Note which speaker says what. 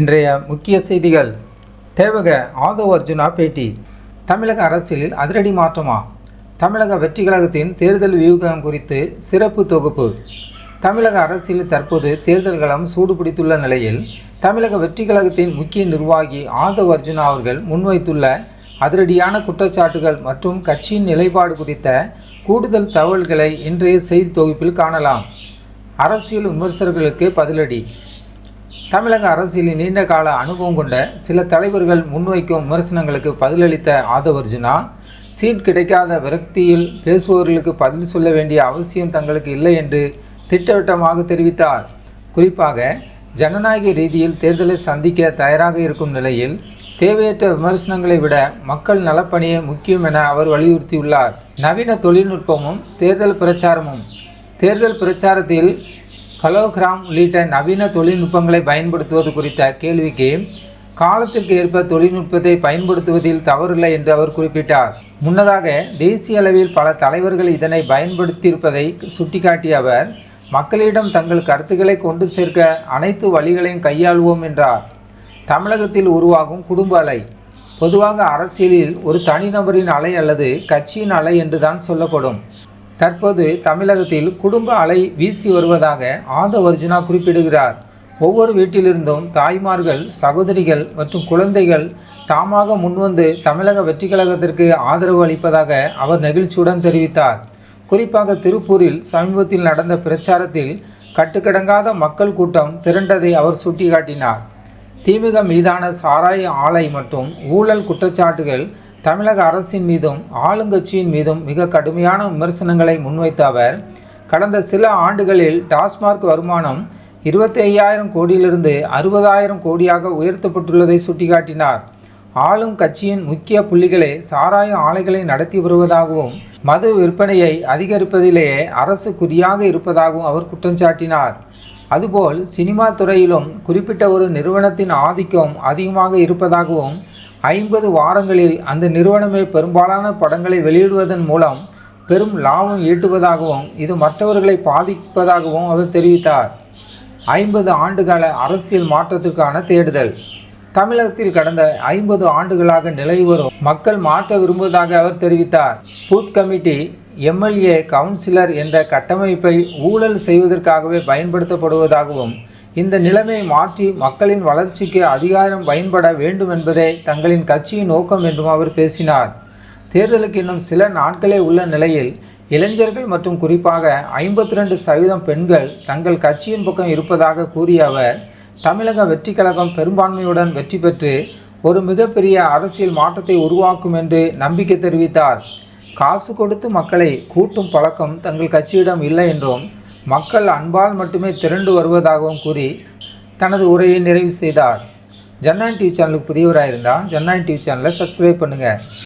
Speaker 1: இன்றைய முக்கிய செய்திகள். தேவக ஆதவ் அர்ஜுனா பேட்டி. தமிழக அரசியலில் அதிரடி மாற்றமா? தமிழக வெற்றி கழகத்தின் தேர்தல் வியூகம் குறித்து சிறப்பு தொகுப்பு. தமிழக அரசியலில் தற்போது தேர்தல் களம் சூடுபிடித்துள்ள நிலையில் தமிழக வெற்றி கழகத்தின் முக்கிய நிர்வாகி ஆதவ் அர்ஜுனா அவர்கள் முன்வைத்துள்ள அதிரடியான குற்றச்சாட்டுகள் மற்றும் கட்சியின் நிலைப்பாடு குறித்த கூடுதல் தகவல்களை இன்றைய செய்தி தொகுப்பில் காணலாம். அரசியல் விமர்சகர்களுக்கு பதிலடி. தமிழக அரசியலில் நீண்ட கால அனுபவம் கொண்ட சில தலைவர்கள் முன்வைக்கும் விமர்சனங்களுக்கு பதிலளித்த ஆதவ் அர்ஜுனா, சீட் கிடைக்காத விரக்தியில் பேசுபவர்களுக்கு பதில் சொல்ல வேண்டிய அவசியம் தங்களுக்கு இல்லை என்று திட்டவட்டமாக தெரிவித்தார். குறிப்பாக ஜனநாயக ரீதியில் தேர்தலை சந்திக்க தயாராக இருக்கும் நிலையில் தேவையற்ற விமர்சனங்களை விட மக்கள் நலப்பணியே முக்கியம் என அவர் வலியுறுத்தியுள்ளார். நவீன தொழில்நுட்பமும் தேர்தல் பிரச்சாரமும். தேர்தல் பிரச்சாரத்தில் ஹலோகிராம் உள்ளிட்ட நவீன தொழில்நுட்பங்களை பயன்படுத்துவது குறித்த கேள்விக்கு காலத்திற்கு ஏற்ப தொழில்நுட்பத்தை பயன்படுத்துவதில் தவறில்லை என்று அவர் குறிப்பிட்டார். முன்னதாக தேசிய அளவில் பல தலைவர்கள் இதனை பயன்படுத்தியிருப்பதை சுட்டிக்காட்டிய அவர், மக்களிடம் தங்கள் கருத்துக்களை கொண்டு சேர்க்க அனைத்து வழிகளையும் கையாளுவோம் என்றார். தமிழகத்தில் உருவாகும் குடும்ப அலை. பொதுவாக அரசியலில் ஒரு தனிநபரின் அலை அல்லது கட்சியின் அலை என்றுதான் சொல்லப்படும். தற்போது தமிழகத்தில் குடும்ப அலை வீசி வருவதாக ஆதவ் அர்ஜுனா குறிப்பிடுகிறார். ஒவ்வொரு வீட்டிலிருந்தும் தாய்மார்கள், சகோதரிகள் மற்றும் குழந்தைகள் தாமாக முன்வந்து தமிழக வெற்றி கழகத்திற்கு ஆதரவு அளிப்பதாக அவர் நெகிழ்ச்சியுடன் தெரிவித்தார். குறிப்பாக திருப்பூரில் சமீபத்தில் நடந்த பிரச்சாரத்தில் கட்டுக்கடங்காத மக்கள் கூட்டம் திரண்டதை அவர் சுட்டிக்காட்டினார். திமுக மீதான சாராய ஆலை மற்றும் ஊழல் குற்றச்சாட்டுகள், தமிழக அரசின் மீதும் ஆளுங்கட்சியின் மீதும் மிக கடுமையான விமர்சனங்களை முன்வைத்த அவர், கடந்த சில ஆண்டுகளில் டாஸ்மாக் வருமானம் 25,000 கோடியிலிருந்து 60,000 கோடியாக உயர்த்தப்பட்டுள்ளதை சுட்டிக்காட்டினார். ஆளும் கட்சியின் முக்கிய புள்ளிகளே சாராய ஆலைகளை நடத்தி வருவதாகவும் மது விற்பனையை அதிகரிப்பதிலேயே அரசு குறியாக இருப்பதாகவும் அவர் குற்றம் சாட்டினார். அதுபோல் சினிமா துறையிலும் குறிப்பிட்ட ஒரு நிறுவனத்தின் ஆதிக்கம் அதிகமாக இருப்பதாகவும் 50 வாரங்களில் அந்த நிறுவனமே பெரும்பாலான படங்களை வெளியிடுவதன் மூலம் பெரும் லாபம் ஈட்டுவதாகவும் இது மற்றவர்களை பாதிப்பதாகவும் அவர் தெரிவித்தார். 50 ஆண்டுகால அரசியல் மாற்றத்திற்கான தேடுதல். தமிழகத்தில் கடந்த 50 ஆண்டுகளாக நிலவி வரும் மக்கள் மாற்ற விரும்புவதாக அவர் தெரிவித்தார். பூத் கமிட்டி, எம்எல்ஏ, கவுன்சிலர் என்ற கட்டமைப்பை ஊழல் செய்வதற்காகவே பயன்படுத்தப்படுவதாகவும் இந்த நிலைமையை மாற்றி மக்களின் வளர்ச்சிக்கு அதிகாரம் பயன்பட வேண்டும் என்பதே தங்களின் கட்சியின் நோக்கம் என்றும் அவர் பேசினார். தேர்தலுக்கு இன்னும் சில நாட்களே உள்ள நிலையில் இளைஞர்கள் மற்றும் குறிப்பாக 52% பெண்கள் தங்கள் கட்சியின் பக்கம் இருப்பதாக கூறிய அவர், தமிழக வெற்றி கழகம் பெரும்பான்மையுடன் வெற்றி பெற்று ஒரு மிகப்பெரிய அரசியல் மாற்றத்தை உருவாக்கும் என்று நம்பிக்கை தெரிவித்தார். காசு கொடுத்து மக்களை கூட்டும் பழக்கம் தங்கள் கட்சியிடம் இல்லை என்றும் மக்கள் அன்பால் மட்டுமே திரண்டு வருவதாகவும் கூறி தனது உரையை நிறைவு செய்தார். ஜன்னன் டிவி சேனலுக்கு புதியவராக இருந்தால் ஜன்னன் டிவி சேனலை சப்ஸ்கிரைப் பண்ணுங்கள்.